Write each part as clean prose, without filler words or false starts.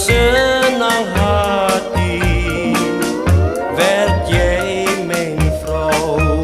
senang hati, werd jij mijn vrouw.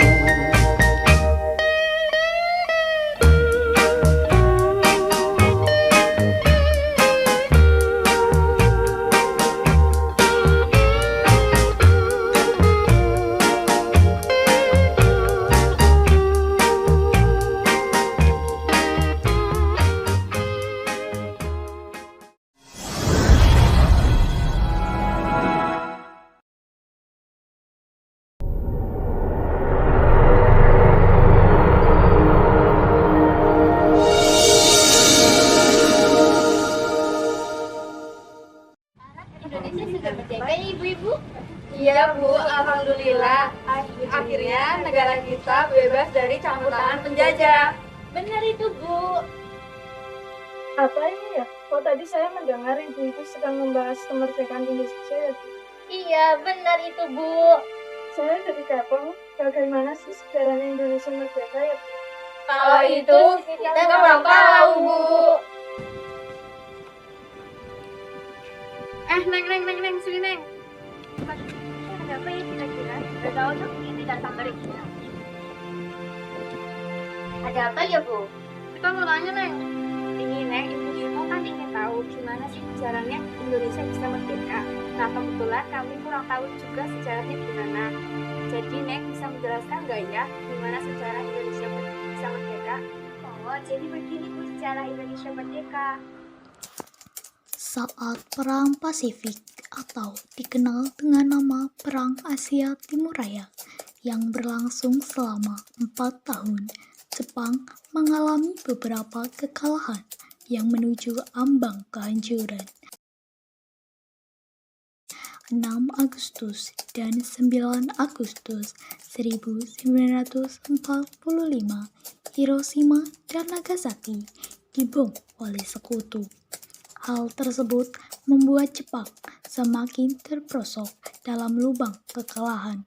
Indonesia sudah merdeka ya ibu-ibu? Iya Bu, Alhamdulillah. Akhirnya negara kita bebas dari campur tangan penjajah. Benar itu Bu. Apa ini ya? Kok tadi saya mendengar ibu-ibu sedang membahas kemerdekaan Indonesia ya? Iya benar itu Bu. Saya jadi kepo, bagaimana sih sejarahnya Indonesia merdeka ya? Kalau itu kita kurang tahu Bu. Neng, sini Neng. Ada apa ya kira-kira? Gak tahu tuh, ini datang dari Cina. Ada apa ya Bu? Kita mau tanya Neng. Ini Neng, ibu-ibu kan ingin tahu gimana sih sejarahnya Indonesia bisa merdeka. Nah kebetulan kami kurang tahu juga sejarahnya gimana. Jadi Neng bisa menjelaskan nggak ya gimana sejarah Indonesia bisa merdeka? Oh, jadi begini Bu sejarah Indonesia merdeka. Saat Perang Pasifik atau dikenal dengan nama Perang Asia Timur Raya yang berlangsung selama 4 tahun, Jepang mengalami beberapa kekalahan yang menuju ambang kehancuran. 6 Agustus dan 9 Agustus 1945, Hiroshima dan Nagasaki dibom oleh sekutu. Hal tersebut membuat Jepang semakin terperosok dalam lubang kekalahan.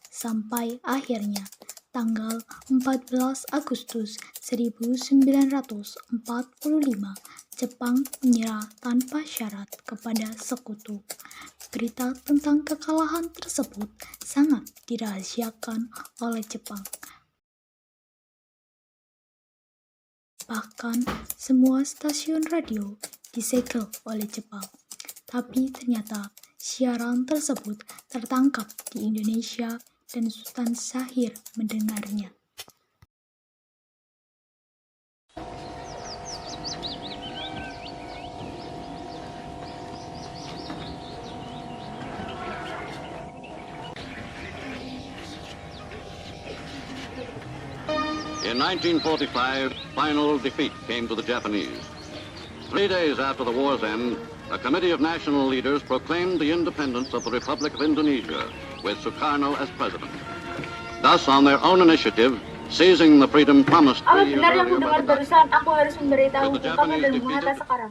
Sampai akhirnya, tanggal 14 Agustus 1945, Jepang menyerah tanpa syarat kepada sekutu. Berita tentang kekalahan tersebut sangat dirahasiakan oleh Jepang. Bahkan semua stasiun radio disegel oleh Jepang. Tapi ternyata siaran tersebut tertangkap di Indonesia dan Sultan Syahrir mendengarnya. In 1945, final defeat came to the Japanese. 3 days after the war's end, a committee of national leaders proclaimed the independence of the Republic of Indonesia, with Sukarno as president. Thus, on their own initiative, seizing the freedom promised 3 years Benar yang earlier mendengar by the Dutch. barusan, aku harus memberitahu With the kamu Japanese dan Bung Hatta defeated, sekarang.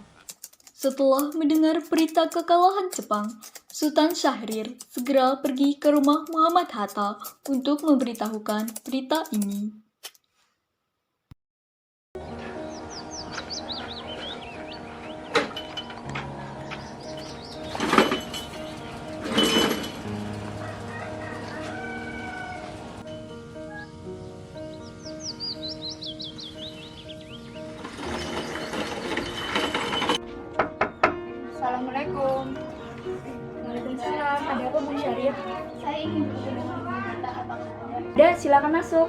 Setelah mendengar berita kekalahan Jepang, Sultan Syahrir segera pergi ke rumah Muhammad Hatta untuk memberitahukan berita ini. Assalamualaikum. Waalaikumsalam. Ada apa Bung Syarif? Saya ingin bertemu dengan Bung Hatta, apakah ada? Udah, silakan masuk.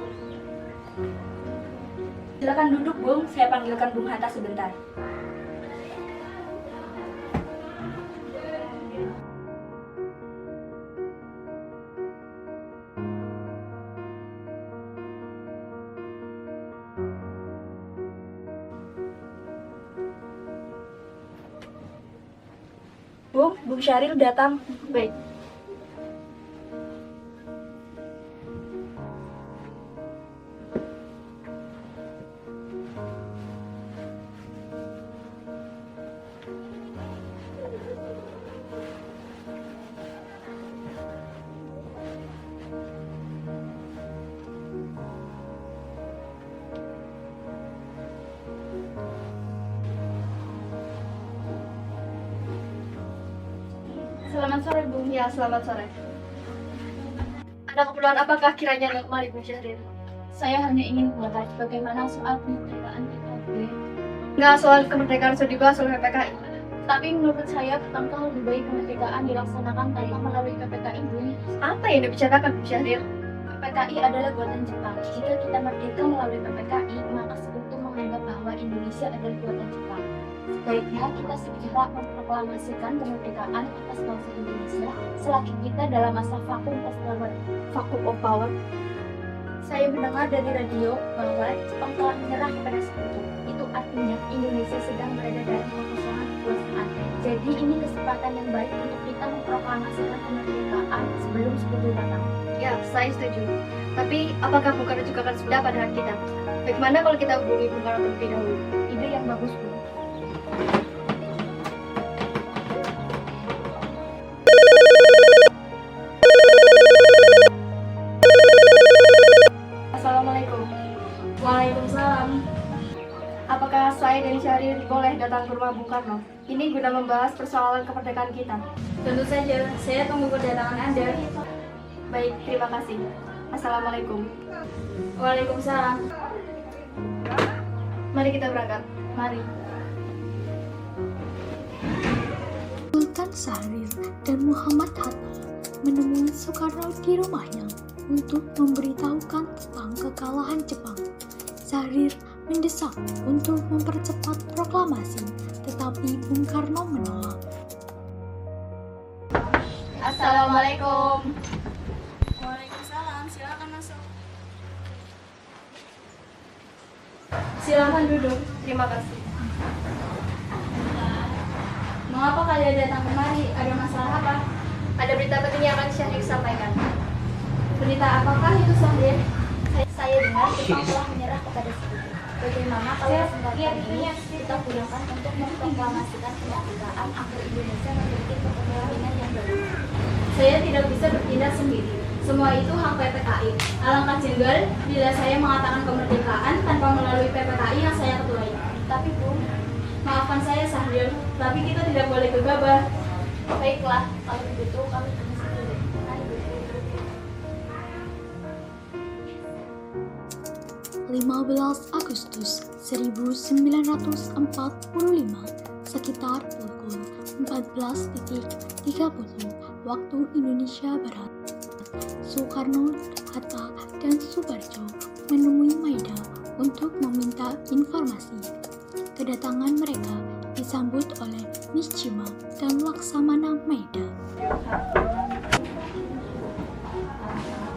Silakan duduk, Bung. Saya panggilkan Bung Hatta sebentar. Bung Syaril datang. Baik. Ya, selamat sore. Ada keperluan apakah kiranya kemari, Bu Syahrir? Saya hanya ingin membahas bagaimana soal kemerdekaan kita, Bu. Enggak, soal kemerdekaan sudah dibahas oleh PPKI. Tapi menurut saya, bukankah lebih baik kemerdekaan dilaksanakan tanpa melalui PPKI, Bu? Apa yang dibicarakan, Bu Syahrir? PPKI adalah buatan Jepang. Jika kita merdeka melalui PPKI, maka sekutu menganggap bahwa Indonesia adalah buatan Jepang. Sebaiknya kita segera memproklamasikan kemerdekaan atas bangsa Indonesia selagi kita dalam masa vakum of power. Saya mendengar dari radio bahwa Jepang telah menyerah kepada sekutu. Itu artinya Indonesia sedang berada dalam kekosongan kekuasaan. Jadi ini kesempatan yang baik untuk kita memproklamasikan kemerdekaan sebelum sekutu datang. Ya, saya setuju. Tapi apakah Bung Karno juga akan sependapat dengan kita? Bagaimana kalau kita hubungi Bung Karno terlebih dahulu? Ide yang bagus, Bu. Assalamualaikum. Waalaikumsalam. Apakah saya dan Syahrir boleh datang ke rumah Bung Karno? Ini guna membahas persoalan kemerdekaan kita. Tentu saja, saya tunggu kedatangan Anda. Baik, terima kasih. Assalamualaikum. Waalaikumsalam. Mari kita berangkat. Mari. Sultan Syahrir dan Muhammad Hatta menemui Soekarno di rumahnya untuk memberitahukan tentang kekalahan Jepang. Syahrir mendesak untuk mempercepat proklamasi, tetapi Bung Karno menolak. Assalamualaikum. Waalaikumsalam, silakan masuk. Silakan duduk. Terima kasih. Mengapa kalian datang kemari? Ada masalah apa? Ada berita penting yang akan Syahrir sampaikan. Berita apakah itu, Syahrir? Saya dengar Jepang telah menyerah kepada sekutu. Bagaimana kalau kesempatan ini kita gunakan untuk memproklamasikan kemerdekaan agar Indonesia memiliki kepemimpinan yang baru? Saya tidak bisa bertindak sendiri. Semua itu hak PPKI. Alangkah jenggal bila saya mengatakan kemerdekaan tanpa melalui PPKI yang saya ketuai. Tapi Bu, maafkan saya Syahrir, tapi kita tidak boleh gegabah. Baiklah, kalau begitu kami permisi dulu. Mari, Bu. 15 Agustus 1945, sekitar pukul 14.30 waktu Indonesia Barat, Soekarno, Hatta, dan Subarjo menemui Maida untuk meminta informasi. Kedatangan mereka disambut oleh Nishijima dan Laksamana Maida.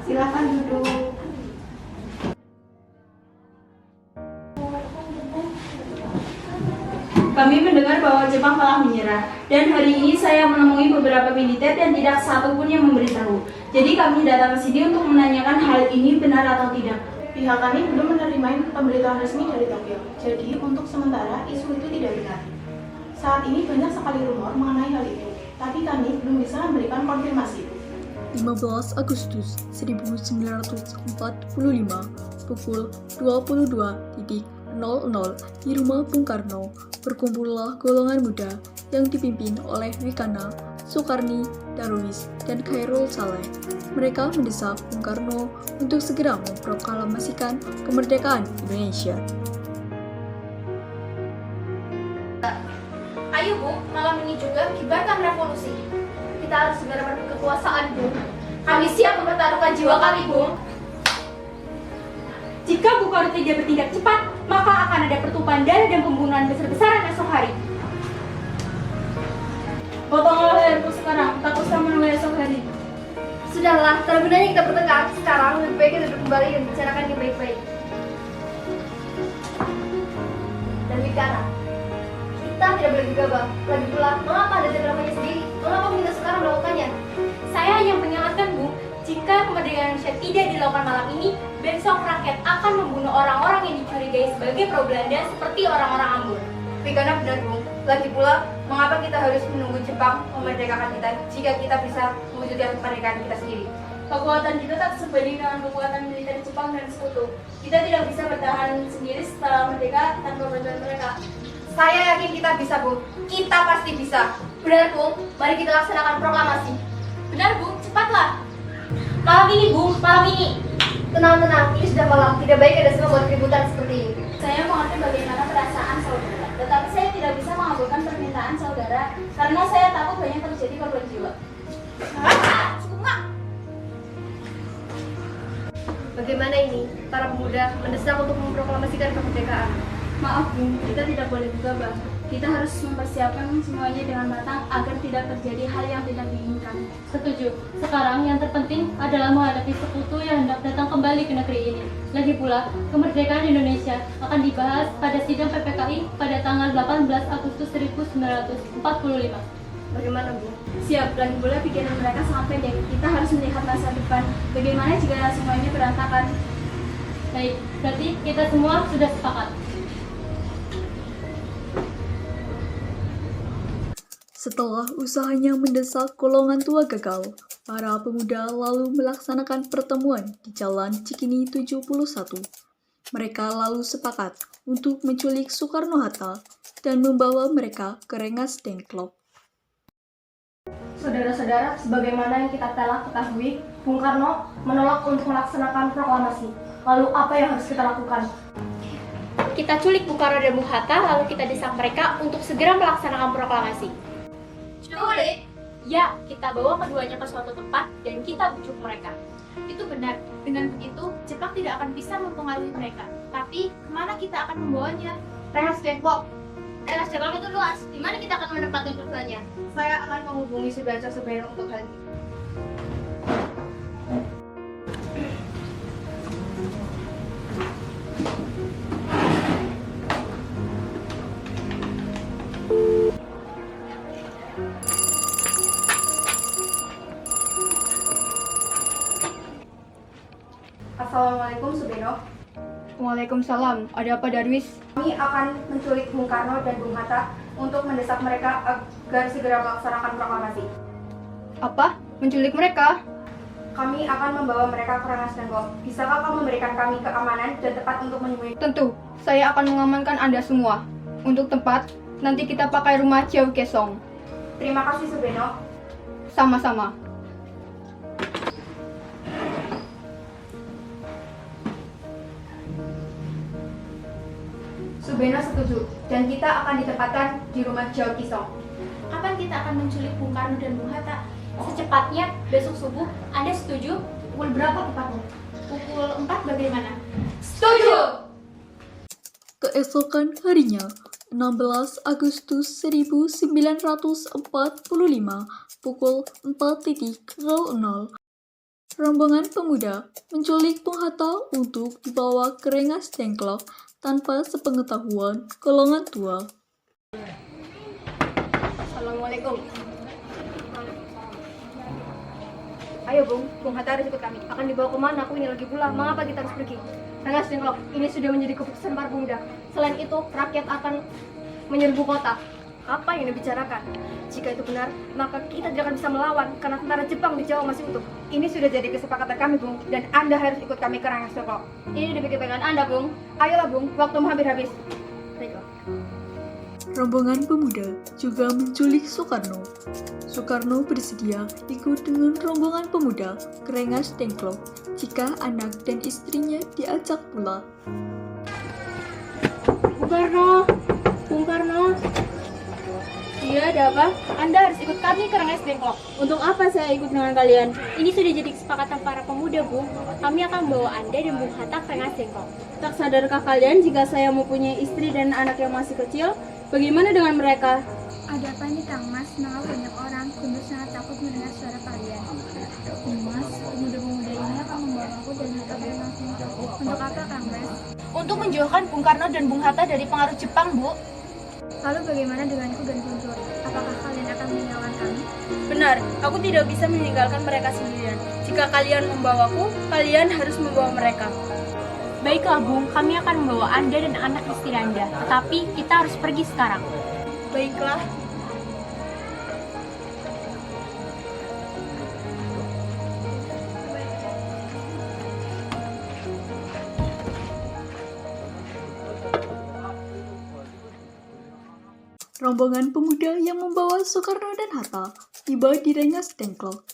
Silakan duduk. Kami mendengar bahwa Jepang telah menyerah, dan hari ini saya menemui beberapa militer dan tidak satu pun yang memberitahu. Jadi kami datang ke sini untuk menanyakan hal ini benar atau tidak. Pihak kami belum menerima pemberitahuan resmi dari Tokyo, jadi untuk sementara isu itu tidak benar. Saat ini banyak sekali rumor mengenai hal itu, tapi kami belum bisa memberikan konfirmasi. 15 Agustus 1945, pukul 22.00 di rumah Bung Karno, berkumpullah golongan muda yang dipimpin oleh Wikana, Soekarni, Darwis, dan Khairul Saleh. Mereka mendesak Bung Karno untuk segera memproklamasikan kemerdekaan Indonesia. Ayo Bu, malam ini juga kibarkan revolusi. Kita harus segera merebut kekuasaan, Bu. Kami siap mempertaruhkan jiwa kami, Bu. Jika Bung Karno tidak bertindak cepat, maka akan ada pertumpahan darah dan pembunuhan besar-besaran esok hari. Potonglah leherku sekarang, tak usah menunggu esok hari. Sudahlah, tak gunanya kita bertengkar. Sekarang lebih baik kita duduk kembali dan bicarakan yang baik-baik. Dan Wikana, kita tidak boleh gegabah. Lagi pula, mengapa Anda tidak melakukannya sendiri? Mengapa kita sekarang melakukannya? Saya hanya mengingatkan Bu, jika kemerdekaan Indonesia tidak dilakukan malam ini, besok rakyat akan membunuh orang-orang yang dicurigai sebagai pro Belanda seperti orang-orang Ambon. Wikana benar, Bu. Lagi pula, mengapa kita harus menunggu Jepang memerdekakan kita jika kita bisa mewujudkan kemerdekaan kita sendiri? Kekuatan kita tak sebanding dengan kekuatan militer Jepang dan sekutu. Kita tidak bisa bertahan sendiri setelah merdeka tanpa bantuan mereka. Saya yakin kita bisa, Bu. Kita pasti bisa. Benar, Bu. Mari kita laksanakan proklamasi. Benar, Bung. Cepatlah. Malam ini, Bung. Malam ini. Tenang, ini sudah malam. Tidak baik ada semua buat keributan seperti ini. Saya mengerti bagaimana perasaan saudara, tetapi saya tidak bisa mengabulkan permintaan saudara karena saya takut banyak terjadi korban jiwa. Bagaimana ini? Para pemuda mendesak untuk memproklamasikan kemerdekaan. Maaf, Bung, kita tidak boleh gegabah. Kita harus mempersiapkan semuanya dengan matang agar tidak terjadi hal yang tidak diinginkan. Setuju. Sekarang yang terpenting adalah menghadapi sekutu yang hendak datang kembali ke negeri ini. Lagi pula, kemerdekaan Indonesia akan dibahas pada sidang PPKI pada tanggal 18 Agustus 1945. Bagaimana, Bu? Siap, lagi pula pikiran mereka sangat pendek. Kita harus melihat masa depan. Bagaimana jika semuanya berantakan? Baik, berarti kita semua sudah sepakat. Setelah usahanya mendesak golongan tua gagal, para pemuda lalu melaksanakan pertemuan di Jalan Cikini 71. Mereka lalu sepakat untuk menculik Soekarno-Hatta dan membawa mereka ke Rengas Dengklok. Saudara-saudara, sebagaimana yang kita telah ketahui, Bung Karno menolak untuk melaksanakan proklamasi. Lalu apa yang harus kita lakukan? Kita culik Bung Karno dan Bung Hatta, lalu kita desak mereka untuk segera melaksanakan proklamasi. Culik? Ya, kita bawa keduanya ke suatu tempat dan kita bujuk mereka. Itu benar. Dengan begitu, Jepang tidak akan bisa mempengaruhi mereka. Tapi, kemana kita akan membawanya? Rengas Dengklok. Rengas Dengklok itu luas. Di mana kita akan menempatkan tujuannya? Saya akan menghubungi Sudarso Subeno untuk hal ini. Assalamualaikum, Subeno. Waalaikumsalam. Ada apa, Darwis? Kami akan menculik Bung Karno dan Bung Hatta untuk mendesak mereka agar segera melaksanakan proklamasi. Apa? Menculik mereka? Kami akan membawa mereka ke Rengas Dengklok. Bisakah kau memberikan kami keamanan dan tempat untuk menemui? Tentu. Saya akan mengamankan Anda semua. Untuk tempat, nanti kita pakai rumah Ciau Kesong. Terima kasih, Subeno. Sama-sama. Subeno setuju, dan kita akan ditempatkan di rumah Ciau Kesong. Kapan kita akan menculik Bung Karno dan Bung Hatta? Secepatnya, besok subuh. Anda setuju? Pukul berapa tepatnya? Pukul 4 bagaimana? Setuju! Keesokan harinya, 16 Agustus 1945, pukul 4.00, rombongan pemuda menculik Bung Hatta untuk dibawa ke Rengas Dengklok tanpa sepengetahuan golongan tua. Assalamualaikum. Ayo, Bung Hatta harus ikut kami. Akan dibawa kemana? Aku ini lagi pulang. Mengapa kita harus pergi? Rengas Dengklok, ini sudah menjadi keputusan para pemuda. Selain itu, rakyat akan menyerbu kota. Apa yang dibicarakan? Jika itu benar, maka kita tidak akan bisa melawan karena tentara Jepang di Jawa masih utuh. Ini sudah jadi kesepakatan kami, Bung, dan Anda harus ikut kami ke Rengas Dengklok. Ini demi kebaikan Anda, Bung. Ayolah, Bung, waktumu hampir habis. Baiklah. Rombongan pemuda juga menculik Soekarno. Soekarno bersedia ikut dengan rombongan pemuda ke Rengas Dengklok jika anak dan istrinya diajak pula. Bung Karno. Iya, ada apa? Anda harus ikut kami ke Rengas Dengklok. Untuk apa saya ikut dengan kalian? Ini sudah jadi kesepakatan para pemuda, Bung. Kami akan membawa Anda dan Bung Hatta ke Rengas Dengklok. Tak sadarkah kalian jika saya mempunyai istri dan anak yang masih kecil? Bagaimana dengan mereka? Ada apa nih, Kang Mas? Mengapa banyak orang kudus sangat takut mendengar suara kalian? Mas, pemuda-pemuda ini akan membawa aku dan Hatta ke Rengas Dengklok. Untuk apa, Kang Mas? Untuk menjauhkan Bung Karno dan Bung Hatta dari pengaruh Jepang, Bu. Lalu bagaimana denganku dan Guntur? Apakah kalian akan meninggalkan kami? Benar, aku tidak bisa meninggalkan mereka sendirian. Jika kalian membawaku, kalian harus membawa mereka. Baiklah, Bung. Kami akan membawa Anda dan anak istri Anda. Tetapi kita harus pergi sekarang. Baiklah. Rombongan pemuda yang membawa Soekarno dan Hatta tiba di Rengas Dengklok.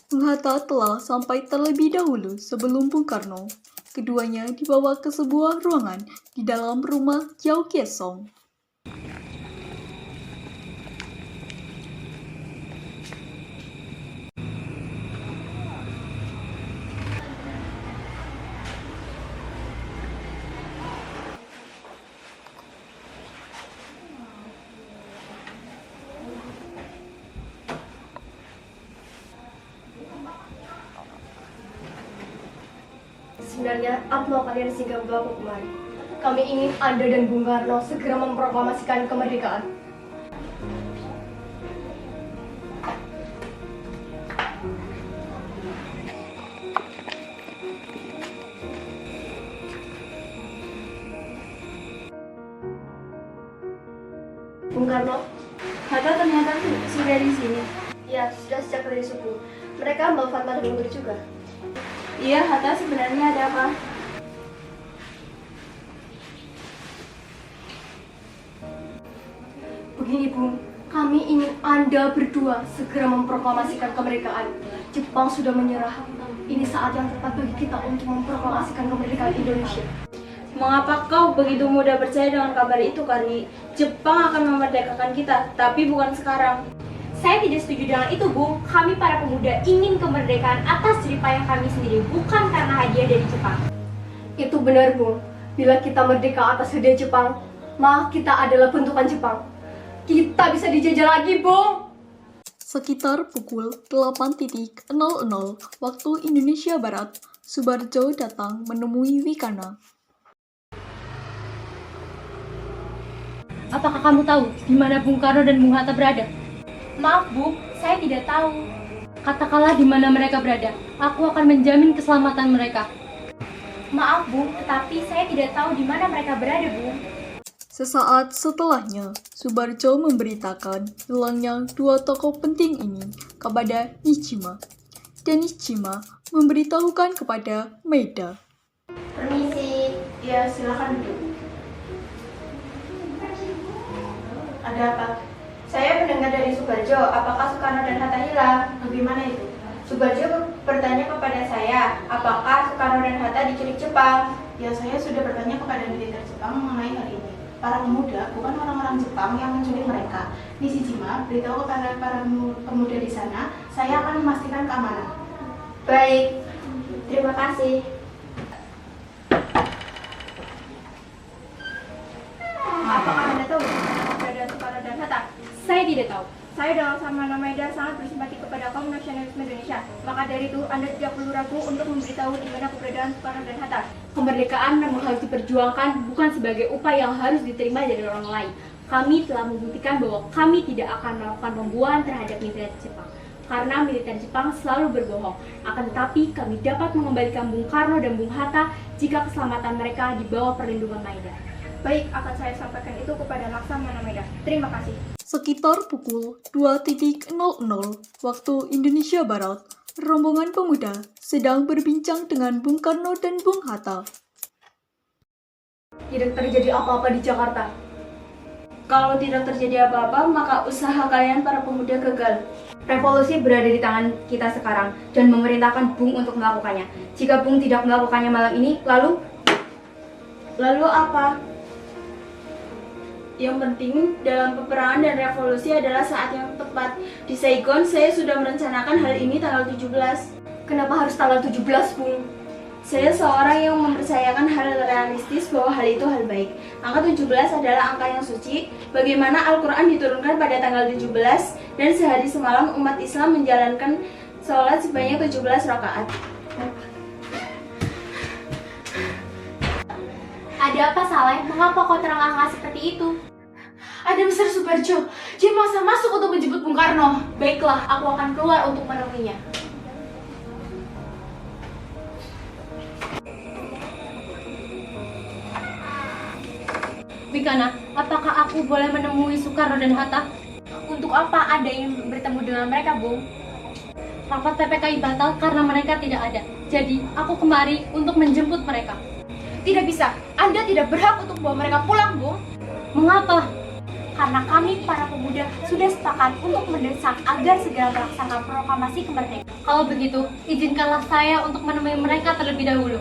Bung Hatta telah sampai terlebih dahulu sebelum Bung Karno. Keduanya dibawa ke sebuah ruangan di dalam rumah Yao Kiesong. Sebenarnya apa mau kalian singgah bawa kemari? Kami ingin Anda dan Bung Karno segera memproklamasikan kemerdekaan. Bung Karno, Hatta ternyata sudah di sini. ya sudah sejak dari subuh. Mereka mau Fatma dan Budi juga. Iya, Hatta sebenarnya ada apa? Begini Bung, kami ingin Anda berdua segera memproklamasikan kemerdekaan. Jepang sudah menyerah. Ini saat yang tepat bagi kita untuk memproklamasikan kemerdekaan Indonesia. Mengapa kau begitu mudah percaya dengan kabar itu, Kari? Jepang akan memerdekakan kita, tapi bukan sekarang. Saya tidak setuju dengan itu, Bung. Kami para pemuda ingin kemerdekaan atas jerih payah kami sendiri, bukan karena hadiah dari Jepang. Itu benar Bung. Bila kita merdeka atas hadiah Jepang, maka kita adalah bentukan Jepang. Kita bisa dijajah lagi, Bung. Sekitar pukul 8.00 waktu Indonesia Barat, Subarjo datang menemui Wikana. Apakah kamu tahu di mana Bung Karno dan Bung Hatta berada? Maaf, Bu, saya tidak tahu. Katakanlah di mana mereka berada. Aku akan menjamin keselamatan mereka. Maaf, Bu, tetapi saya tidak tahu di mana mereka berada, Bu. Sesaat setelahnya, Subarjo memberitakan hilangnya dua tokoh penting ini kepada Nishima. Dan Nishima memberitahukan kepada Maeda. Permisi, ya silakan duduk. Ada apa? Saya mendengar dari Subarjo, apakah Soekarno dan Hatta hilang? Bagaimana itu? Subarjo bertanya kepada saya, apakah Soekarno dan Hatta diculik Jepang? Ya, saya sudah bertanya kepada militer Jepang mengenai hal ini. Para pemuda bukan orang-orang Jepang yang menculik mereka. Nishijima beritahu kepada para pemuda di sana, saya akan memastikan keamanan. Baik, terima kasih. Apakah Anda tahu keberadaan Soekarno dan Hatta? Saya tidak tahu. Saya dengan sama Maeda sangat bersimpati kepada kaum nasionalisme Indonesia. Maka dari itu, Anda tidak perlu ragu untuk memberitahu di mana keberadaan Soekarno dan Hatta. Kemerdekaan memang harus diperjuangkan, bukan sebagai upaya yang harus diterima dari orang lain. Kami telah membuktikan bahwa kami tidak akan melakukan pembuahan terhadap militer Jepang. Karena militer Jepang selalu berbohong. Akan tetapi, kami dapat mengembalikan Bung Karno dan Bung Hatta jika keselamatan mereka di bawah perlindungan Maeda. Baik, akan saya sampaikan itu kepada Laksamana Maeda. Terima kasih. Sekitar pukul 2.00 waktu Indonesia Barat, rombongan pemuda sedang berbincang dengan Bung Karno dan Bung Hatta. Tidak terjadi apa-apa di Jakarta. Kalau tidak terjadi apa-apa, maka usaha kalian para pemuda gagal. Revolusi berada di tangan kita sekarang dan memerintahkan Bung untuk melakukannya. Jika Bung tidak melakukannya malam ini, Lalu apa? Yang penting dalam peperangan dan revolusi adalah saat yang tepat. Di Saigon, saya sudah merencanakan hal ini tanggal 17. kenapa harus tanggal 17, Bung? Saya seorang yang mempercayakan hal realistis bahwa hal itu hal baik. Angka 17 adalah angka yang suci. Bagaimana Al-Quran diturunkan pada tanggal 17 dan sehari semalam umat Islam menjalankan sholat sebanyak 17 rakaat. Ada apa, Saleh? Mengapa kau terengah-engah seperti itu? Ada Mr. Subarjo, dia maksa masuk untuk menjemput Bung Karno. Baiklah, aku akan keluar untuk menemuinya. Wikana, apakah aku boleh menemui Soekarno dan Hatta? Untuk apa Anda ingin bertemu dengan mereka, Bung? Rapat PPKI batal karena mereka tidak ada. Jadi, aku kemari untuk menjemput mereka. Tidak bisa, Anda tidak berhak untuk membawa mereka pulang, Bung. Mengapa? karena kami para pemuda sudah sepakat untuk mendesak agar segera melaksanakan proklamasi kemerdekaan. Kalau begitu, izinkanlah saya untuk menemui mereka terlebih dahulu.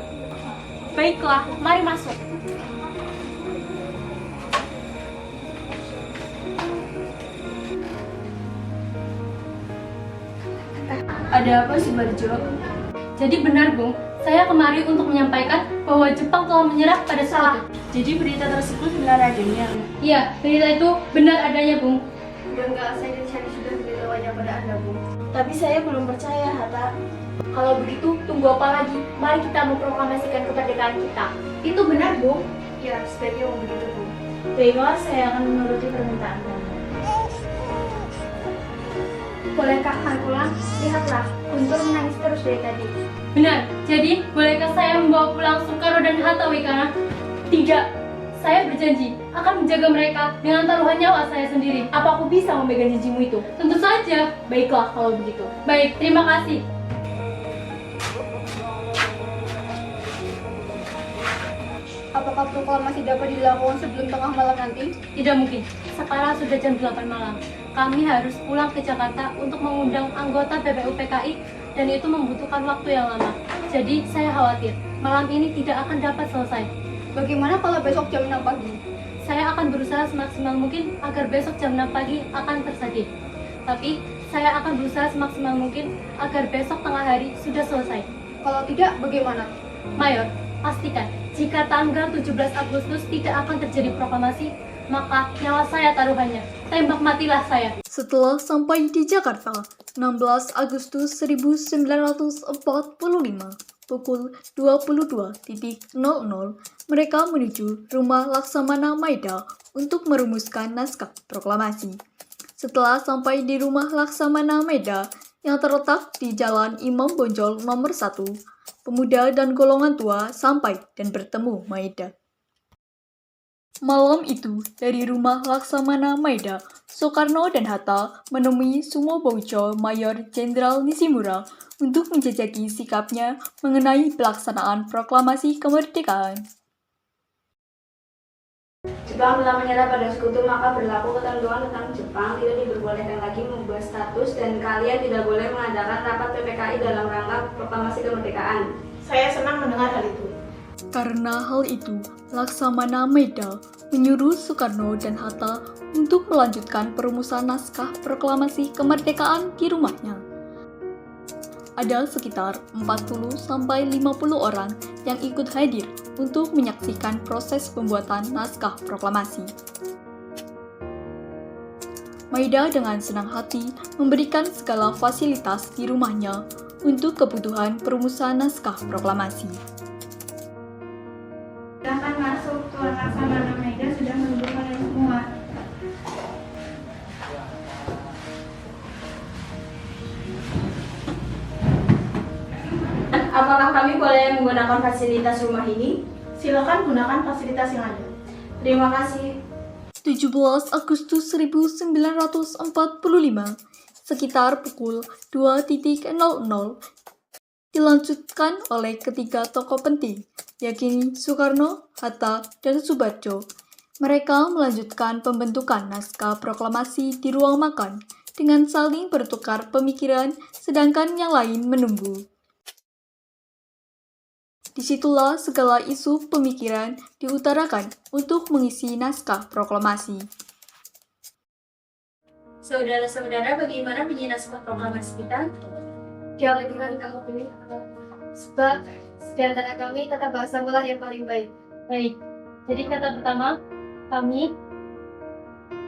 Baiklah, mari masuk. Ada apa, Subarjo? Jadi benar, Bung. Saya kemari untuk menyampaikan bahwa Jepang telah menyerah pada saat itu. Jadi berita tersebut benar adanya? Iya, berita itu benar adanya, Bung. Dan enggak saya dan Shani sudah memberitahunya pada Anda, Bung. Tapi saya belum percaya, Hatta. Kalau begitu, tunggu apa lagi? Mari kita memproklamasikan kemerdekaan kita. Itu benar, Bung. Ya, sebaiknya mau begitu, Bung. Baiklah, saya akan menuruti permintaan kamu. Bolehkah kami pulang? Lihatlah, Guntur menangis terus dari tadi. Benar. Jadi, bolehkah saya membawa pulang Soekarno dan Hatta Wicana? Tidak. Saya berjanji akan menjaga mereka dengan taruhan nyawa saya sendiri. Apa aku bisa memegang janjimu itu? Tentu saja. Baiklah kalau begitu. Baik, terima kasih. Apakah proklamasi dapat dilakukan sebelum tengah malam nanti? Tidak mungkin. Sekarang sudah jam 8 malam. Kami harus pulang ke Jakarta untuk mengundang anggota BPUPKI dan itu membutuhkan waktu yang lama. Jadi saya khawatir malam ini tidak akan dapat selesai. Bagaimana kalau besok jam 6 pagi? Saya akan berusaha semaksimal mungkin agar besok jam 6 pagi akan terjadi. Tapi saya akan berusaha semaksimal mungkin agar besok tengah hari sudah selesai. Kalau tidak, bagaimana? Mayor, pastikan jika tanggal 17 Agustus tidak akan terjadi proklamasi, maka nyawa saya taruhannya. Tembak matilah saya. Setelah sampai di Jakarta, 16 Agustus 1945, pukul 22.00, mereka menuju rumah Laksamana Maeda untuk merumuskan naskah proklamasi. Setelah sampai di rumah Laksamana Maeda yang terletak di Jalan Imam Bonjol nomor 1, pemuda dan golongan tua sampai dan bertemu Maeda. Malam itu, dari rumah Laksamana Maeda, Soekarno dan Hatta menemui Sumobaucho Mayor Jenderal Nishimura untuk menjajaki sikapnya mengenai pelaksanaan proklamasi kemerdekaan. Jepang telah menyerah pada sekutu, maka berlaku ketentuan tentang Jepang tidak diperbolehkan lagi mengubah status dan kalian tidak boleh mengadakan rapat PPKI dalam rangka proklamasi kemerdekaan. Saya senang mendengar hal itu. Karena hal itu, Laksamana Maeda menyuruh Soekarno dan Hatta untuk melanjutkan perumusan naskah proklamasi kemerdekaan di rumahnya. Ada sekitar 40-50 orang yang ikut hadir untuk menyaksikan proses pembuatan naskah proklamasi. Maeda dengan senang hati memberikan segala fasilitas di rumahnya untuk kebutuhan perumusan naskah proklamasi. Silahkan masuk, Tuan Laksamana Maeda sudah menunggu kalian semua. Apakah kami boleh menggunakan fasilitas rumah ini? Silakan gunakan fasilitas yang ada. Terima kasih. 17 Agustus 1945, sekitar pukul 2.00, dilanjutkan oleh ketiga tokoh penting, yakni Soekarno, Hatta, dan Subarjo. Mereka melanjutkan pembentukan naskah proklamasi di ruang makan dengan saling bertukar pemikiran, sedangkan yang lain menunggu. Disitulah segala isu pemikiran diutarakan untuk mengisi naskah proklamasi. Saudara-saudara, bagaimana bunyi naskah proklamasi kita? Jangan dengan kamu ini, sebab di antara kami tata bahasa lah yang paling baik. Baik, jadi kata pertama, kami,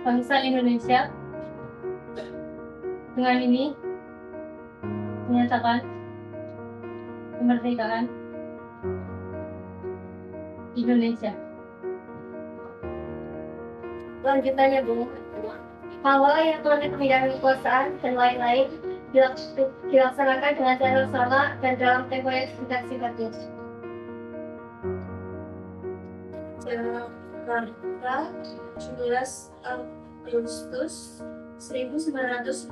bangsa Indonesia, dengan ini menyatakan kemerdekaan Indonesia. Lanjutannya, Bung. Kalau yang telah dipindahkan kekuasaan dan lain-lain dilaksanakan dengan cara sama dan dalam tempo yang singkat-singkatnya. Jakarta, 17 Agustus 1945,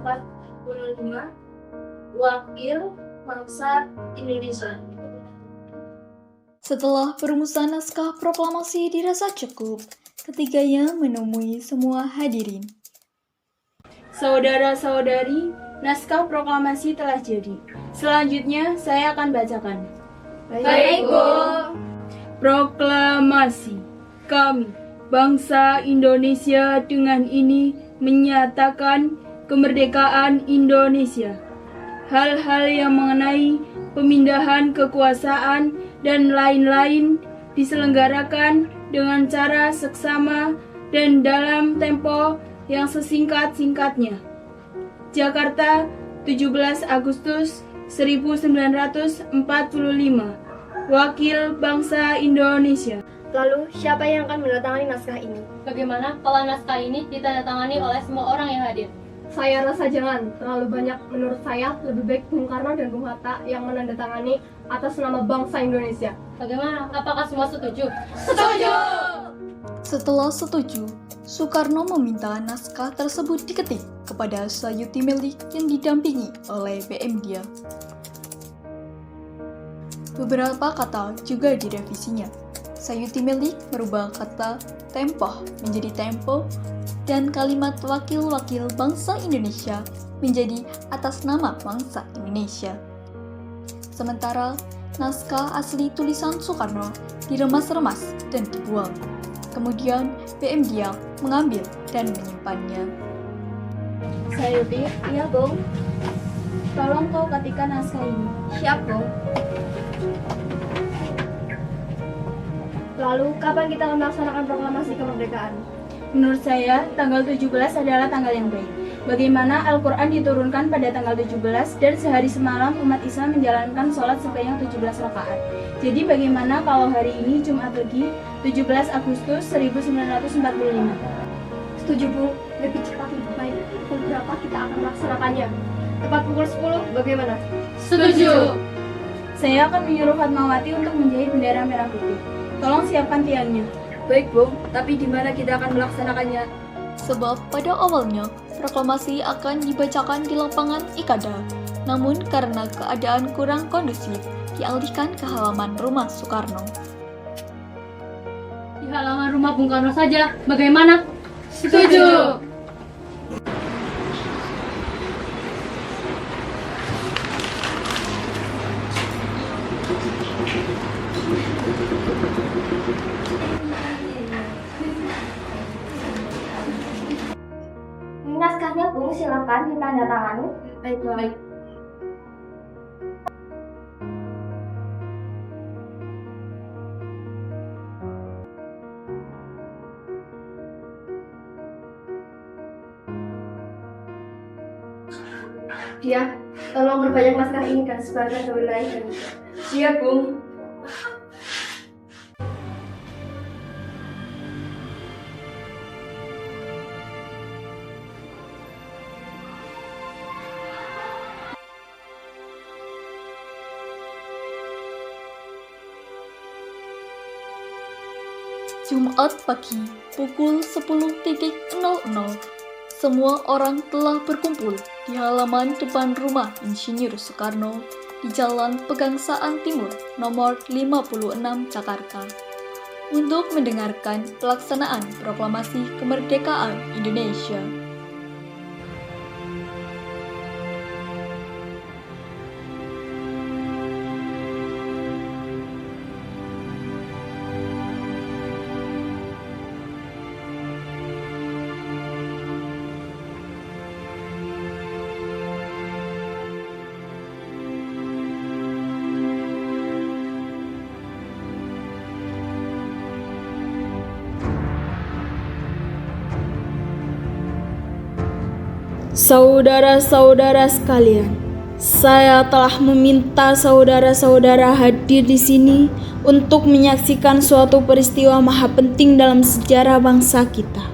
Wakil Bangsa Indonesia. Setelah perumusan naskah proklamasi dirasa cukup, ketiganya menemui semua hadirin. Saudara-saudari, naskah proklamasi telah jadi. Selanjutnya saya akan bacakan. Baik, Bu. Proklamasi. Kami, bangsa Indonesia dengan ini menyatakan kemerdekaan Indonesia. Hal-hal yang mengenai pemindahan kekuasaan dan lain-lain diselenggarakan dengan cara seksama dan dalam tempo yang sesingkat-singkatnya. Jakarta, 17 Agustus 1945. Wakil Bangsa Indonesia. Lalu, siapa yang akan menandatangani naskah ini? Bagaimana kalau naskah ini ditandatangani oleh semua orang yang hadir? Saya rasa jangan. Terlalu banyak menurut saya lebih baik Bung Karno dan Bung Hatta yang menandatangani atas nama bangsa Indonesia. Bagaimana? Apakah semua setuju? Setelah setuju, Soekarno meminta naskah tersebut diketik kepada Sayuti Melik yang didampingi oleh BM Dia. Beberapa kata juga direvisinya. Sayuti Melik merubah kata tempoh menjadi tempo dan kalimat wakil-wakil bangsa Indonesia menjadi atas nama bangsa Indonesia. Sementara naskah asli tulisan Soekarno diremas-remas dan dibuang. Kemudian BM Dia mengambil dan menyimpannya. Sayuti, iya Bung. Tolong kau ketikkan naskah ini. Siap, Bung. Lalu, kapan kita akan melaksanakan proklamasi kemerdekaan? Menurut saya, tanggal 17 adalah tanggal yang baik. Bagaimana Al-Quran diturunkan pada tanggal 17 dan sehari semalam umat Islam menjalankan sholat sebanyak 17 rakaat. Jadi bagaimana kalau hari ini Jumat Legi 17 Agustus 1945? Setuju, Bu. Lebih cepat lebih baik. Pukul berapa kita akan melaksanakannya? Tepat pukul 10, bagaimana? Setuju. Saya akan menyuruh Fatmawati untuk menjahit bendera merah putih. Tolong siapkan tiangnya. Baik, Bu. Tapi di mana kita akan melaksanakannya? Sebab pada awalnya proklamasi akan dibacakan di lapangan Ikada, namun karena keadaan kurang kondusif, dialihkan ke halaman rumah Soekarno. Di halaman rumah Bung Karno saja. Bagaimana? Setuju. Naskahnya Bung, silakan ditandatangani. Baik. Dia, tolong berbanyak naskah ini dan sebarkan ke wilayah Indonesia. Siap, Bung. Jumat pagi, pukul 10.00, semua orang telah berkumpul di halaman depan rumah Insinyur Soekarno di Jalan Pegangsaan Timur, nomor 56 Jakarta, untuk mendengarkan pelaksanaan proklamasi kemerdekaan Indonesia. Saudara-saudara sekalian, saya telah meminta saudara-saudara hadir di sini untuk menyaksikan suatu peristiwa maha penting dalam sejarah bangsa kita.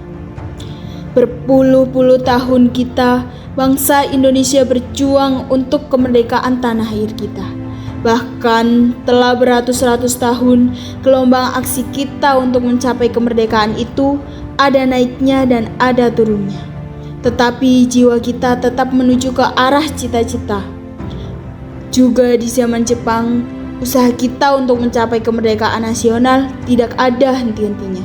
Berpuluh-puluh tahun kita, bangsa Indonesia berjuang untuk kemerdekaan tanah air kita. Bahkan telah beratus-ratus tahun, gelombang aksi kita untuk mencapai kemerdekaan itu ada naiknya dan ada turunnya. Tetapi jiwa kita tetap menuju ke arah cita-cita. Juga di zaman Jepang, usaha kita untuk mencapai kemerdekaan nasional tidak ada henti-hentinya.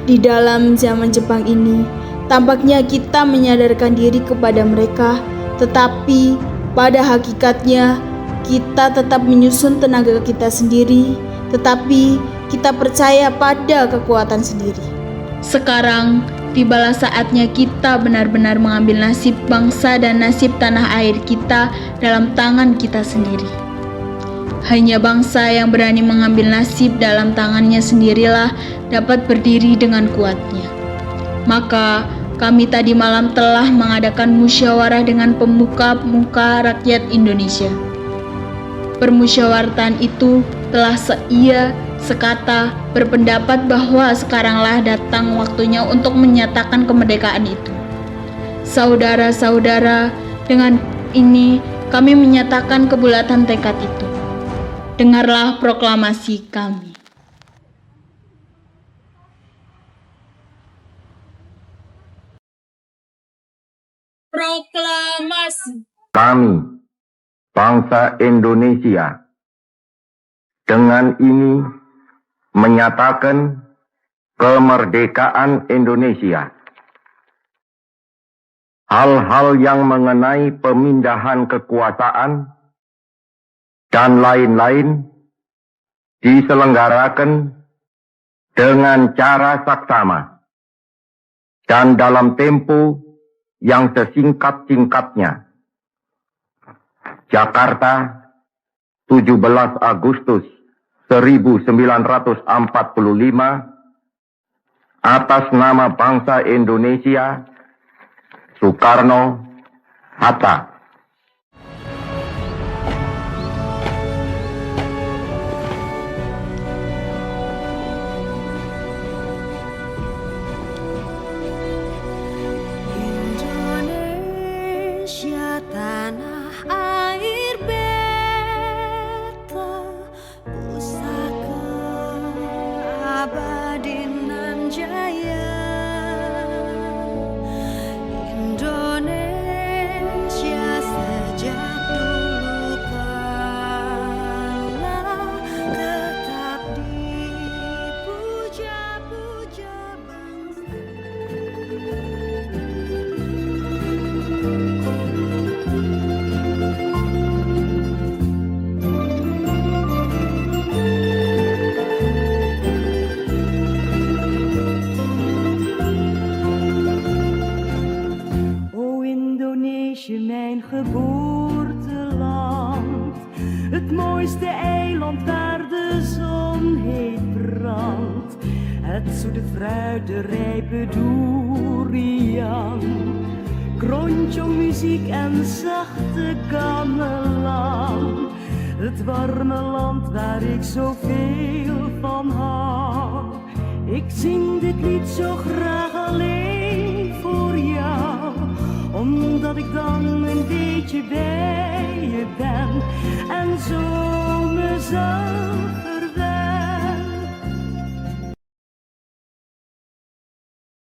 Di dalam zaman Jepang ini, tampaknya kita menyadarkan diri kepada mereka, tetapi pada hakikatnya kita tetap menyusun tenaga kita sendiri, tetapi kita percaya pada kekuatan sendiri. Sekarang, tibalah saatnya kita benar-benar mengambil nasib bangsa dan nasib tanah air kita dalam tangan kita sendiri. Hanya bangsa yang berani mengambil nasib dalam tangannya sendirilah dapat berdiri dengan kuatnya. Maka, kami tadi malam telah mengadakan musyawarah dengan pemuka-pemuka rakyat Indonesia. Permusyawaratan itu telah sekata berpendapat bahwa sekaranglah datang waktunya untuk menyatakan kemerdekaan itu. Saudara-saudara, dengan ini kami menyatakan kebulatan tekad itu. Dengarlah proklamasi kami. Proklamasi. Kami, bangsa Indonesia, dengan ini menyatakan kemerdekaan Indonesia. Hal-hal yang mengenai pemindahan kekuasaan dan lain-lain diselenggarakan dengan cara saksama dan dalam tempo yang sesingkat-singkatnya. Jakarta, 17 Agustus 1945, atas nama bangsa Indonesia, Soekarno-Hatta. Indonesia tanah air beta, pusaka abadi nan jaya. Indonesia sejak dulu kala tetap dipuja-puja bangsa. Mijn geboorteland, het mooiste eiland waar de zon heet brandt, het zoete fruit, de rijpe durian, krontjongmuziek en zachte gamelan, het warme land waar ik zoveel van hou. Ik zing dit lied zo graag alleen voor jou, omdat ik dan een beetje bij